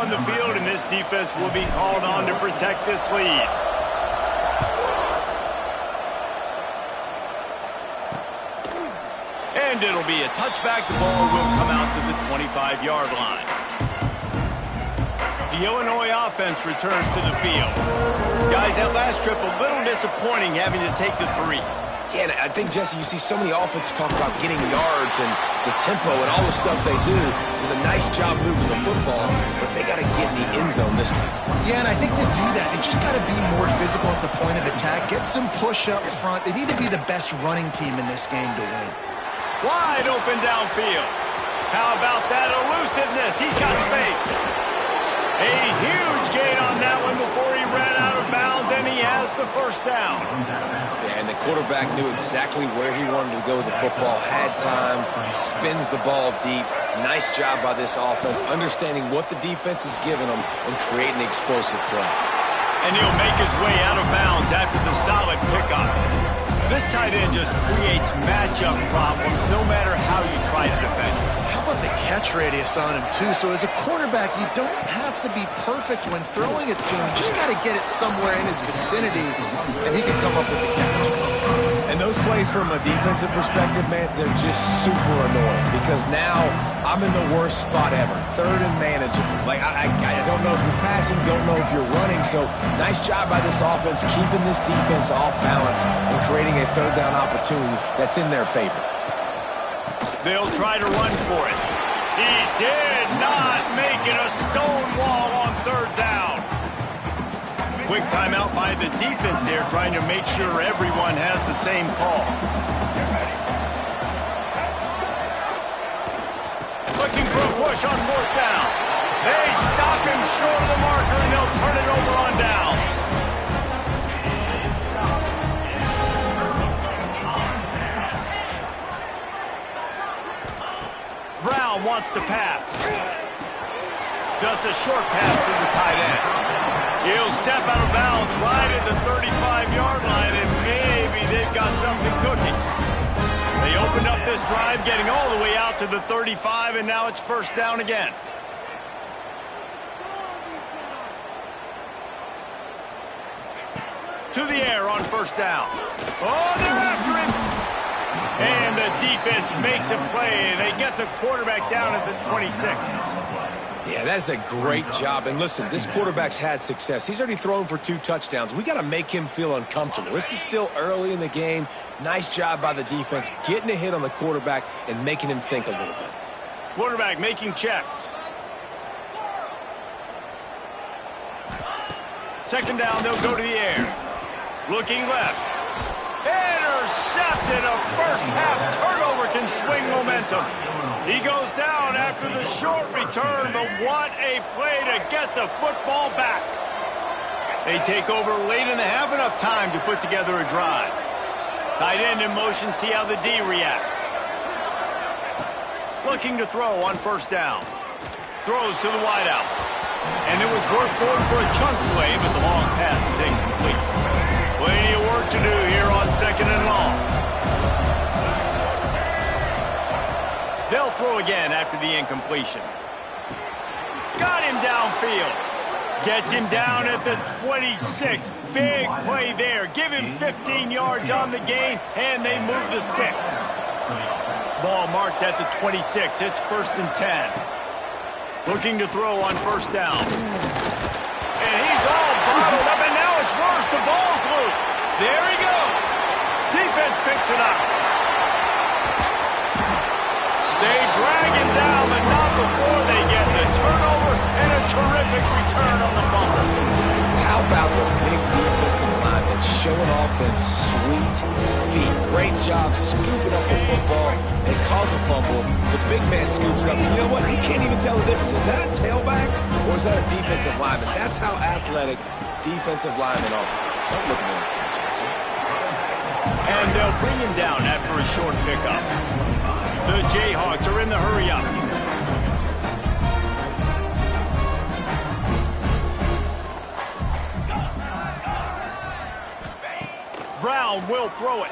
on the field, and this defense will be called on to protect this lead. And it'll be a touchback. The ball will come out to the 25-yard line. The Illinois offense returns to the field. Guys, that last trip a little disappointing having to take the 3. Yeah, I think, Jesse, you see so many offenses talk about getting yards and the tempo and all the stuff they do. It was a nice job moving the football, but they got to get in the end zone this time. Yeah, and I think to do that, they just got to be more physical at the point of attack, get some push up front. They need to be the best running team in this game to win. Wide open downfield. How about that elusiveness? He's got space. A huge gain on that one before he ran out of bounds, and he has the first down. Yeah, and the quarterback knew exactly where he wanted to go with the football, had time, spins the ball deep. Nice job by this offense, understanding what the defense is giving them and creating the explosive play. And he'll make his way out of bounds after the solid pickup. This tight end just creates matchup problems no matter how you try to defend him. How about the catch radius on him, too? So as a quarterback, you don't have to be perfect when throwing it to him. You just got to get it somewhere in his vicinity, and he can come up with the catch. And those plays from a defensive perspective, man, they're just super annoying because now I'm in the worst spot ever. Third and manageable. Like, I don't know if you're passing, don't know if you're running. So nice job by this offense keeping this defense off balance and creating a third down opportunity that's in their favor. They'll try to run for it. He did not make it a stone wall on third down. Quick timeout by the defense there, trying to make sure everyone has the same call. Looking for a push on fourth down. They stop him short of the marker, and they'll turn it over on downs. Brown wants to pass. Just a short pass to the tight end. He'll step out of bounds right at the 35-yard line, and maybe they've got something cooking. They opened up this drive, getting all the way out to the 35, and now it's first down again. To the air on first down. Oh, they're after him. And the defense makes a play. They get the quarterback down at the 26. Yeah, that's a great job. And listen, this quarterback's had success. He's already thrown for 2 touchdowns. We got to make him feel uncomfortable. This is still early in the game. Nice job by the defense, getting a hit on the quarterback and making him think a little bit. Quarterback making checks. Second down, they'll go to the air. Looking left. Intercepted. A first-half turnover can swing momentum. He goes down after the short return, but what a play to get the football back. They take over late in the half, enough time to put together a drive. Tight end in motion, see how the D reacts. Looking to throw on first down. Throws to the wideout. And it was worth going for a chunk play, but the long pass is incomplete. Plenty of work to do here on second and long. They'll throw again after the incompletion. Got him downfield. Gets him down at the 26. Big play there. Give him 15 yards on the gain, and they move the sticks. Ball marked at the 26. It's first and 10. Looking to throw on first down. And he's all bottled up, and now it's worse. The ball's loose. There he goes. Defense picks it up. They drag him down, but not before they get the turnover and a terrific return on the fumble. How about the big defensive lineman showing off them sweet feet? Great job scooping up the football and cause a fumble. The big man scoops up. You know what? You can't even tell the difference. Is that a tailback or is that a defensive lineman? That's how athletic defensive linemen are. Don't look at me like that, Jesse. And they'll bring him down after a short pickup. The JayHawks are in the hurry-up. Brown will throw it.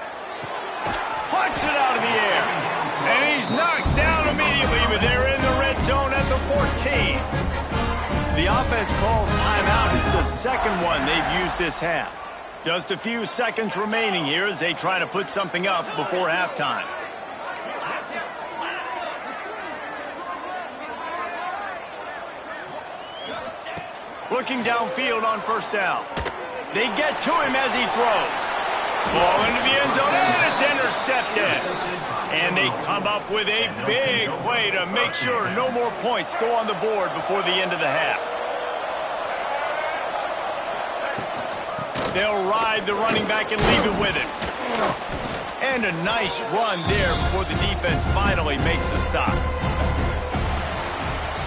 Puts it out of the air. And he's knocked down immediately, but they're in the red zone at the 14. The offense calls timeout. It's the second one they've used this half. Just a few seconds remaining here as they try to put something up before halftime. Looking downfield on first down. They get to him as he throws. Ball into the end zone, and it's intercepted. And they come up with a big play to make sure no more points go on the board before the end of the half. They'll ride the running back and leave it with him. And a nice run there before the defense finally makes the stop.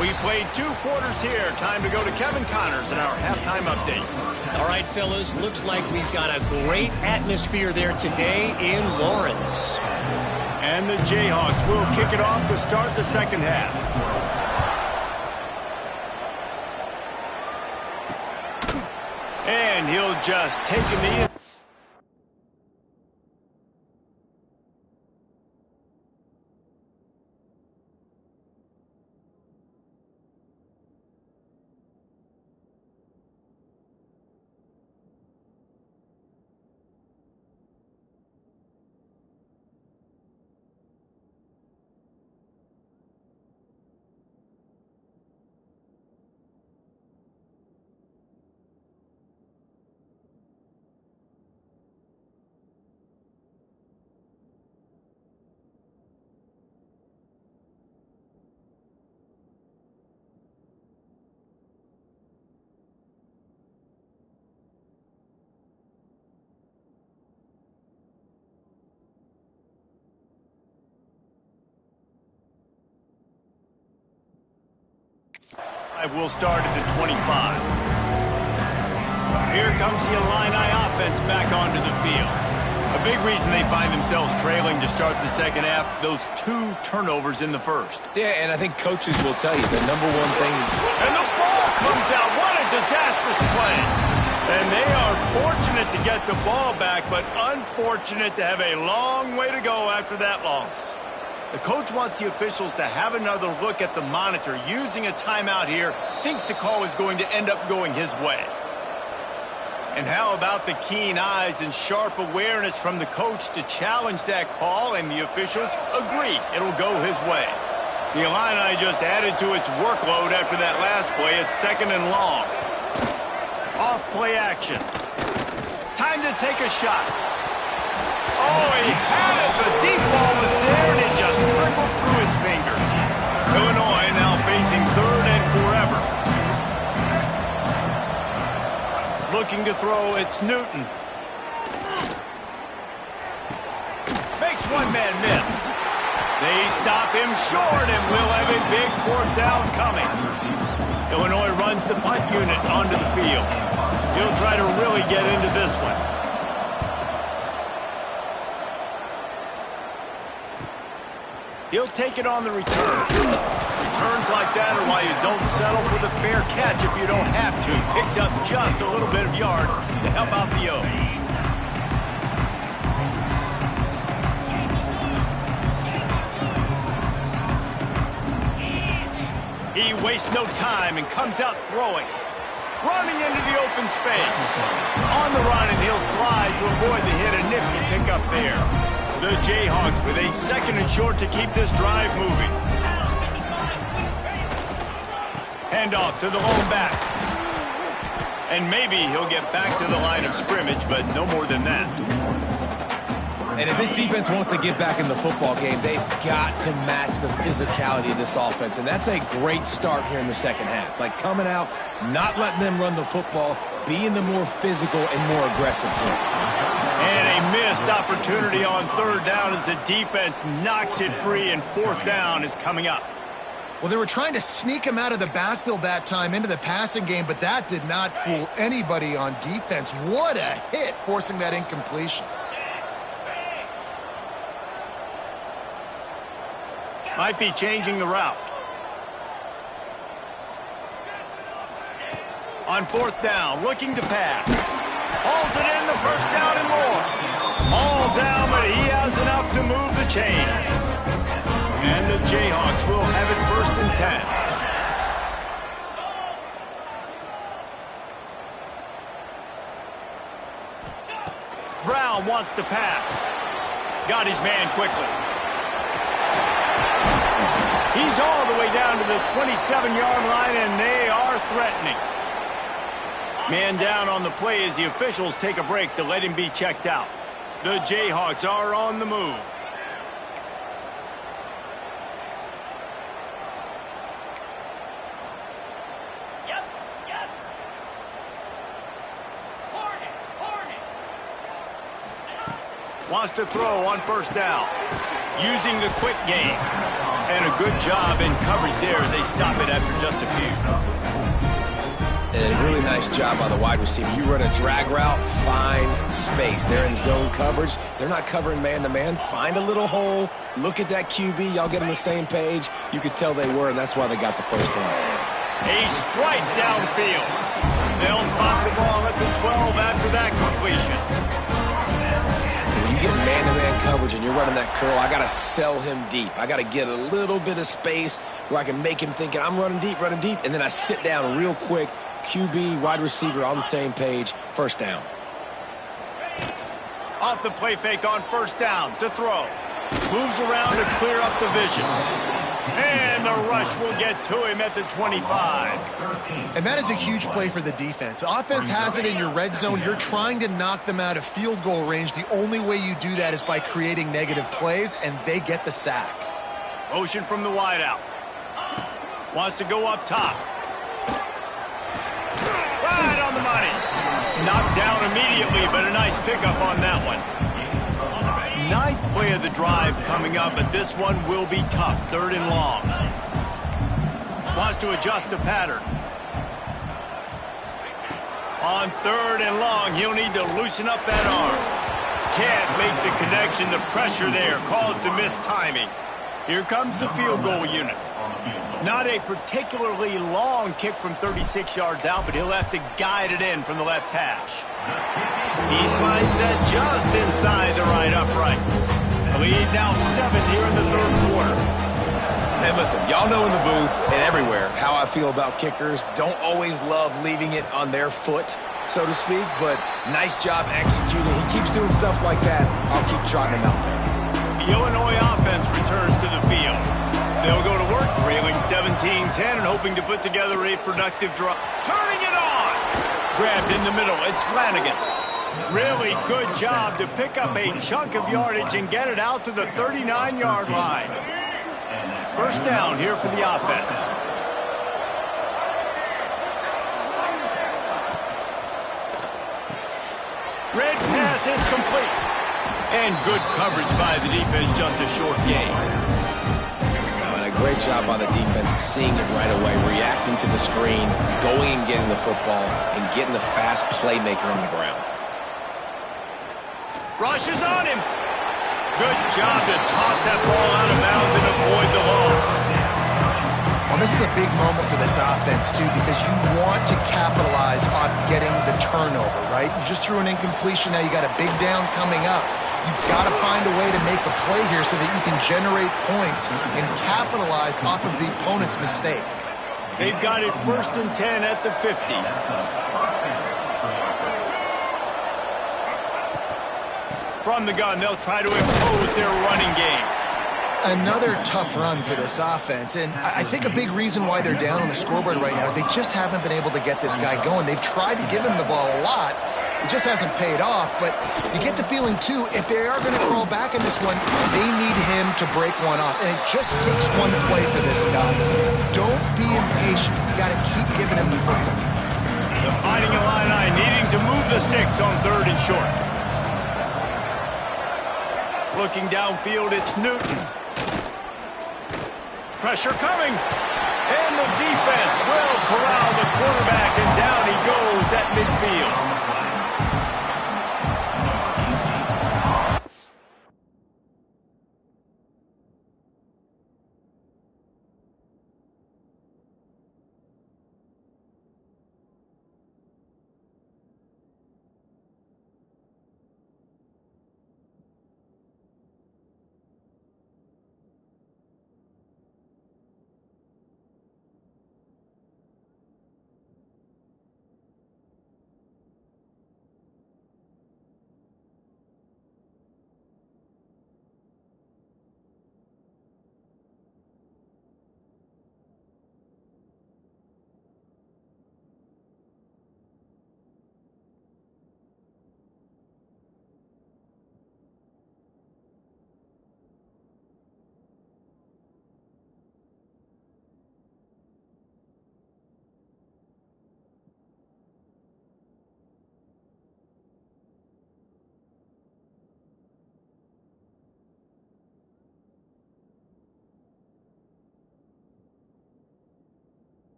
We played 2 quarters here. Time to go to Kevin Connors in our halftime update. All right, fellas, looks like we've got a great atmosphere there today in Lawrence. And the JayHawks will kick it off to start the second half. And he'll just take a knee. Will start at the 25. Here comes the Illini offense back onto the field. A big reason they find themselves trailing to start the second half, those 2 turnovers in the first. Yeah, and I think coaches will tell you the number one thing. And the ball comes out. What a disastrous play. And they are fortunate to get the ball back, but unfortunate to have a long way to go after that loss. The coach wants the officials to have another look at the monitor. Using a timeout here, thinks the call is going to end up going his way. And how about the keen eyes and sharp awareness from the coach to challenge that call, and the officials agree it'll go his way. The Illini just added to its workload after that last play. It's 2nd and long. Off play action. Time to take a shot. Oh, he had it. The deep ball was there, and it just trickled through his fingers. Illinois now facing 3rd and forever. Looking to throw, it's Newton. Makes one man miss. They stop him short, and we'll have a big 4th down coming. Illinois runs the punt unit onto the field. He'll try to really get into this one. He'll take it on the return. Returns like that are why you don't settle for the fair catch if you don't have to. Picks up just a little bit of yards to help out the O. He wastes no time and comes out throwing. Running into the open space. On the run, and he'll slide to avoid the hit. A nifty pickup there. The JayHawks with a 2nd and short to keep this drive moving. Handoff to the lone back. And maybe he'll get back to the line of scrimmage, but no more than that. And if this defense wants to get back in the football game, they've got to match the physicality of this offense. And that's a great start here in the second half. Like coming out, not letting them run the football, being the more physical and more aggressive team. And a missed opportunity on 3rd down as the defense knocks it free, and 4th down is coming up. Well, they were trying to sneak him out of the backfield that time into the passing game, but that did not fool anybody on defense. What a hit, forcing that incompletion. Might be changing the route. On 4th down, looking to pass. Hauls it in, the 1st down and more. All down, but he has enough to move the chains. And the JayHawks will have it 1st and 10. Brown wants to pass. Got his man quickly. He's all the way down to the 27-yard line, and they are threatening. Man down on the play as the officials take a break to let him be checked out. The JayHawks are on the move. Wants to throw on first down. Using the quick game. And a good job in coverage there as they stop it after just a few. And a really nice job by the wide receiver. You run a drag route, find space. They're in zone coverage. They're not covering man-to-man. Find a little hole. Look at that QB. Y'all get on the same page. You could tell they were, and that's why they got the first down. A strike downfield. They'll spot the ball at the 12 after that completion. When you get man-to-man coverage and you're running that curl, I got to sell him deep. I got to get a little bit of space where I can make him think I'm running deep, and then I sit down real quick. QB, wide receiver on the same page. First down. Off the play fake on first down to throw. Moves around to clear up the vision. And the rush will get to him at the 25. And that is a huge play for the defense. Offense has it in your red zone. You're trying to knock them out of field goal range. The only way you do that is by creating negative plays, and they get the sack. Motion from the wideout. Wants to go up top. Right on the money. Knocked down immediately, but a nice pickup on that one. Ninth play of the drive coming up, but this one will be tough. Third and long. Wants to adjust the pattern. On third and long, he'll need to loosen up that arm. Can't make the connection. The pressure there caused the missed timing. Here comes the field goal unit. Not a particularly long kick from 36 yards out, but he'll have to guide it in from the left hash. He slides that just inside the right upright. Lead now 7 here in the third quarter. And listen, y'all know in the booth and everywhere how I feel about kickers. Don't always love leaving it on their foot, so to speak, but nice job executing. He keeps doing stuff like that. I'll keep trotting him out there. The Illinois offense returns to the field. They'll go to work, trailing 17-10 and hoping to put together a productive drive. Turning it on! Grabbed in the middle, it's Flanagan. Really good job to pick up a chunk of yardage and get it out to the 39-yard line. First down here for the offense. Red pass, it's complete. And good coverage by the defense, just a short gain. Great job by the defense, seeing it right away, reacting to the screen, going and getting the football, and getting the fast playmaker on the ground. Rushes on him. Good job to toss that ball out of bounds and avoid the loss. Well, this is a big moment for this offense, too, because you want to capitalize on getting the turnover, right? You just threw an incompletion. Now you got a big down coming up. You've got to find a way to make a play here so that you can generate points and capitalize off of the opponent's mistake. They've got it first and 10 at the 50. From the gun, they'll try to impose their running game. Another tough run for this offense, and I think a big reason why they're down on the scoreboard right now is they just haven't been able to get this guy going. They've tried to give him the ball a lot. It just hasn't paid off, but you get the feeling, too, if they are going to crawl back in this one, they need him to break one off, and it just takes one play for this guy. Don't be impatient. You got to keep giving him the football. The Fighting Illini needing to move the sticks on third and short. Looking downfield, it's Newton. Pressure coming. And the defense will corral the quarterback, and down he goes at midfield.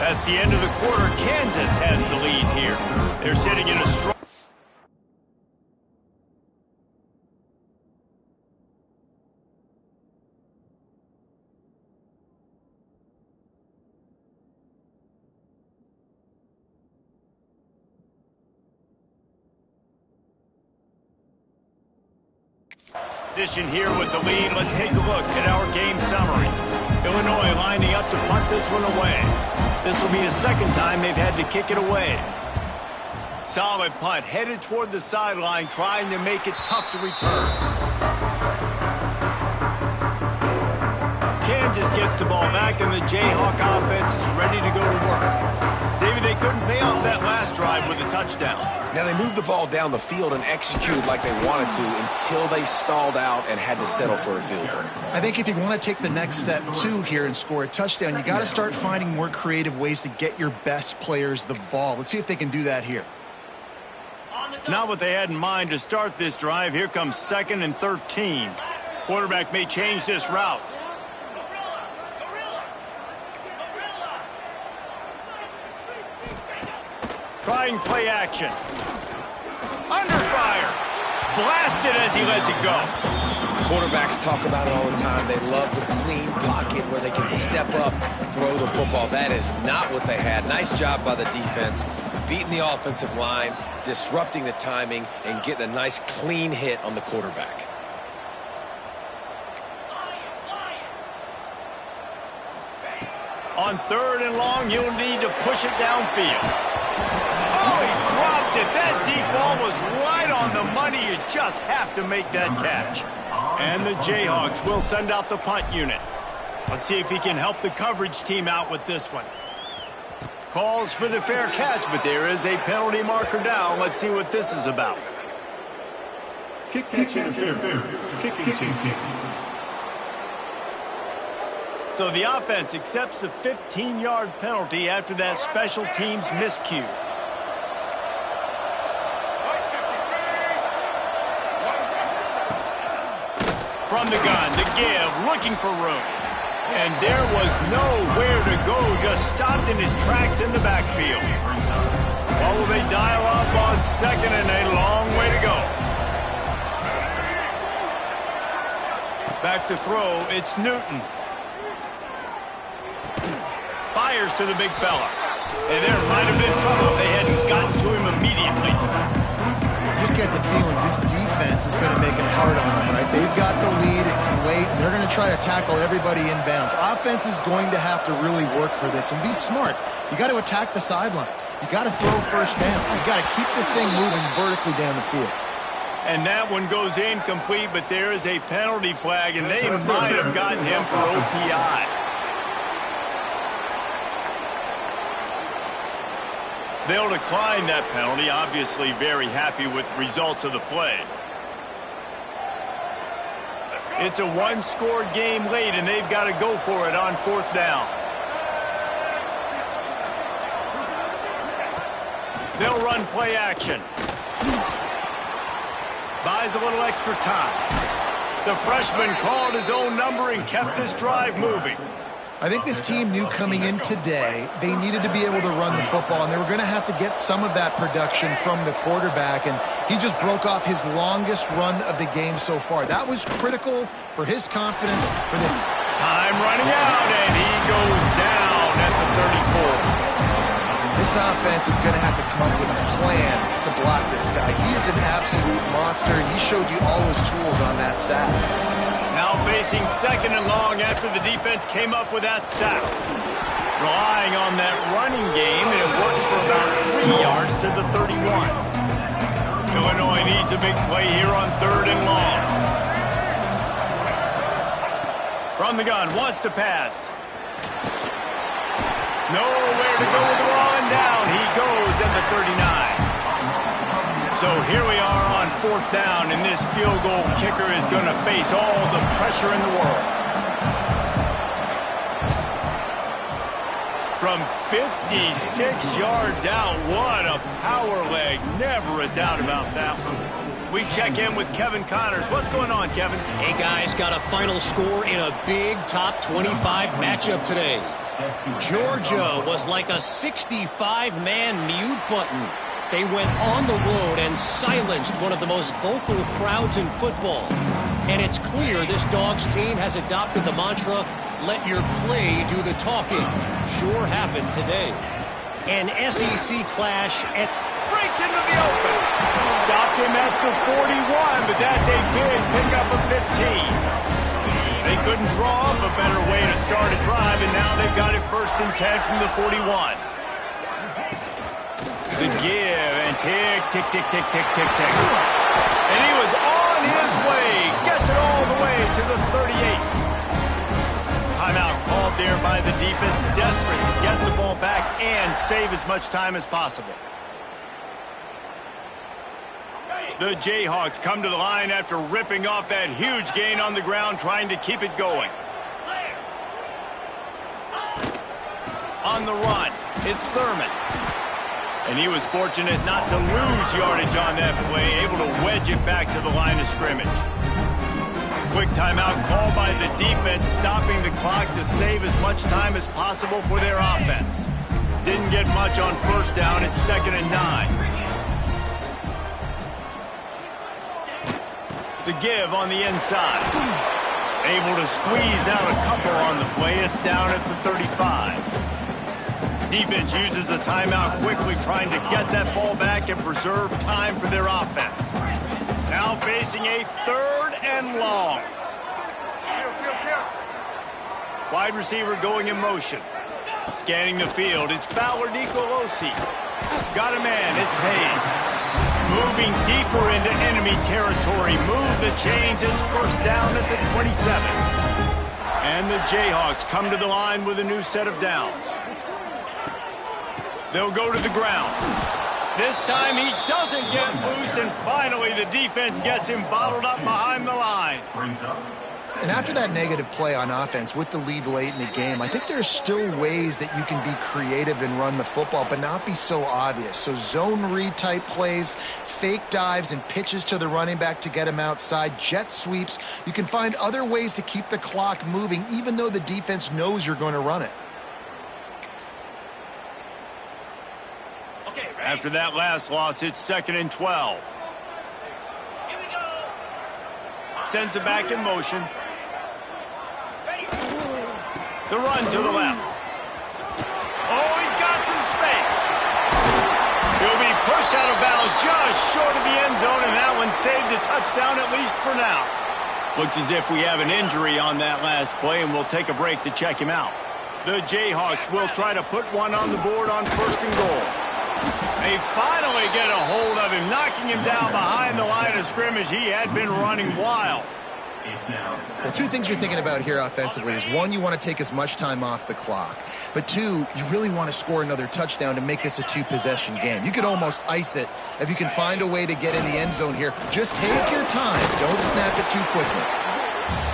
That's the end of the quarter. Kansas has the lead here. They're sitting in a strong... Position here with the lead. Let's take a look at our game summary. Illinois lining up to punt this one away. This will be the second time they've had to kick it away. Solid punt, headed toward the sideline, trying to make it tough to return. Kansas gets the ball back, and the JayHawk offense is ready to go to work. David, they couldn't pay off that last drive with a touchdown. Now, they moved the ball down the field and executed like they wanted to until they stalled out and had to settle for a field goal. I think if you want to take the next step, too, here and score a touchdown, you got to start finding more creative ways to get your best players the ball. Let's see if they can do that here. Not what they had in mind to start this drive. Here comes 2nd and 13. Quarterback may change this route. Trying play action. Under fire. Blasted as he lets it go. Quarterbacks talk about it all the time. They love the clean pocket where they can step up, throw the football. That is not what they had. Nice job by the defense, beating the offensive line, disrupting the timing, and getting a nice clean hit on the quarterback. On 3rd and long, you'll need to push it downfield. Oh, he dropped it. That deep ball was right on the money. You just have to make that catch. And the JayHawks will send out the punt unit. Let's see if he can help the coverage team out with this one. Calls for the fair catch, but there is a penalty marker down. Let's see what this is about. Kick catch interference. Kicking team. So the offense accepts a 15-yard penalty after that special teams miscue. From the gun, the give, looking for room. And there was nowhere to go, just stopped in his tracks in the backfield. Well, will they dial up on 2nd and a long way to go? Back to throw, it's Newton. Fires to the big fella. And there might have been trouble if they hadn't gotten to him immediately. Just get the feeling this defense is going to make it hard on them, right? They've got the lead, it's late, and they're going to try to tackle everybody inbounds. Offense is going to have to really work for this and be smart. You got to attack the sidelines. You got to throw first down. You got to keep this thing moving vertically down the field. And that one goes incomplete, but there is a penalty flag, and they might have gotten him for OPI. They'll decline that penalty, obviously very happy with results of the play. It's a one-score game late, and they've got to go for it on 4th down. They'll run play action. Buys a little extra time. The freshman called his own number and kept this drive moving. I think this team knew coming in today they needed to be able to run the football, and they were going to have to get some of that production from the quarterback, and he just broke off his longest run of the game so far. That was critical for his confidence for this. Time running out, and he goes down at the 34. This offense is going to have to come up with a plan to block this guy. He is an absolute monster, and he showed you all his tools on that sack. Now facing 2nd and long after the defense came up with that sack. Relying on that running game, and it works for about 3 yards to the 31. Illinois needs a big play here on 3rd and long. From the gun, wants to pass. Nowhere to go with the ball, and down he goes at the 39. So here we are on 4th down, and this field goal kicker is going to face all the pressure in the world. From 56 yards out, what a power leg. Never a doubt about that one. We check in with Kevin Connors. What's going on, Kevin? Hey, guys, got a final score in a big top 25 matchup today. Georgia was like a 65-man mute button. They went on the road and silenced one of the most vocal crowds in football. And it's clear this Dogs team has adopted the mantra, let your play do the talking. Sure happened today. An SEC clash at... Breaks into the open. Stopped him at the 41, but that's a big pickup of 15. They couldn't draw up a better way to start a drive, and now they've got it 1st and 10 from the 41. The give, and tick, tick, tick, tick, tick, tick, tick. And he was on his way. Gets it all the way to the 38. Timeout called there by the defense, desperate to get the ball back and save as much time as possible. The JayHawks come to the line after ripping off that huge gain on the ground, trying to keep it going. On the run, it's Thurman. And he was fortunate not to lose yardage on that play, able to wedge it back to the line of scrimmage. Quick timeout called by the defense, stopping the clock to save as much time as possible for their offense. Didn't get much on 1st down. It's 2nd and 9. The give on the inside. Able to squeeze out a couple on the play. It's down at the 35. Defense uses a timeout quickly, trying to get that ball back and preserve time for their offense. Now facing a 3rd and long. Wide receiver going in motion. Scanning the field, it's Fowler Nicolosi. Got a man, it's Hayes. Moving deeper into enemy territory. Move the chains. It's 1st down at the 27. And the JayHawks come to the line with a new set of downs. They'll go to the ground. This time he doesn't get loose, and finally the defense gets him bottled up behind the line. And after that negative play on offense with the lead late in the game, I think there's still ways that you can be creative and run the football, but not be so obvious. So zone read type plays, fake dives and pitches to the running back to get him outside, jet sweeps. You can find other ways to keep the clock moving, even though the defense knows you're going to run it. After that last loss, it's 2nd and 12. Sends it back in motion. The run to the left. Oh, he's got some space. He'll be pushed out of bounds just short of the end zone, and that one saved a touchdown, at least for now. Looks as if we have an injury on that last play, and we'll take a break to check him out. The JayHawks will try to put one on the board on 1st and goal. They finally get a hold of him, knocking him down behind the line of scrimmage. He had been running wild. Well, 2 things you're thinking about here offensively is, 1, you want to take as much time off the clock. But 2, you really want to score another touchdown to make this a 2-possession game. You could almost ice it if you can find a way to get in the end zone here. Just take your time. Don't snap it too quickly.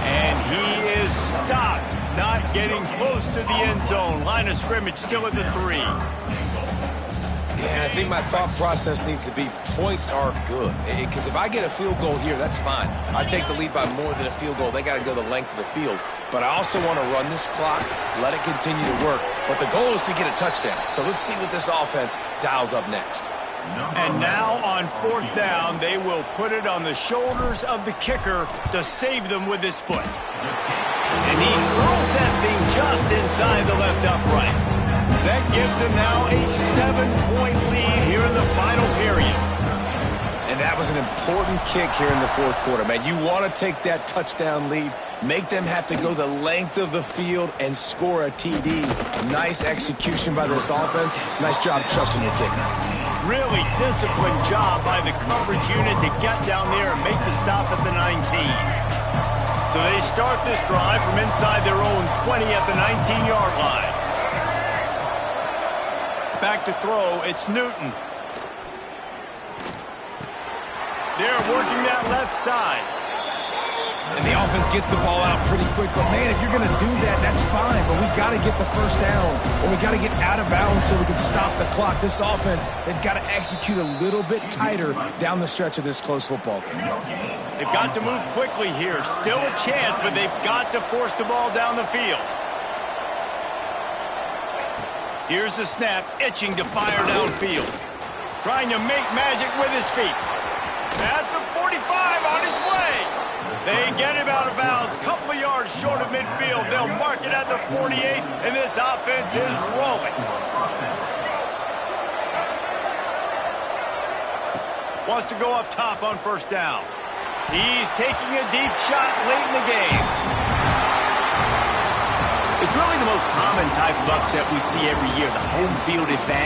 And he is stopped, not getting close to the end zone. Line of scrimmage still at the 3. Yeah, I think my thought process needs to be points are good. Because if I get a field goal here, that's fine. I take the lead by more than a field goal. They got to go the length of the field. But I also want to run this clock, let it continue to work. But the goal is to get a touchdown. So let's see what this offense dials up next. And now on 4th down, they will put it on the shoulders of the kicker to save them with his foot. And he throws that thing just inside the left upright. That gives them now a 7-point lead here in the final period. And that was an important kick here in the 4th quarter, man. You want to take that touchdown lead, make them have to go the length of the field and score a TD. Nice execution by this offense. Nice job trusting your kick. Really disciplined job by the coverage unit to get down there and make the stop at the 19. So they start this drive from inside their own 20 at the 19-yard line. Back to throw, it's Newton. They're working that left side. And the offense gets the ball out pretty quick. But, man, if you're going to do that, that's fine. But we got to get the 1st down. Or we got to get out of bounds so we can stop the clock. This offense, they've got to execute a little bit tighter down the stretch of this close football game. They've got to move quickly here. Still a chance, but they've got to force the ball down the field. Here's the snap, itching to fire downfield. Trying to make magic with his feet. At the 45, on his way. They get him out of bounds, couple of yards short of midfield. They'll mark it at the 48, and this offense is rolling. Wants to go up top on first down. He's taking a deep shot late in the game. It's really the most common type of upset we see every year, the home field advantage.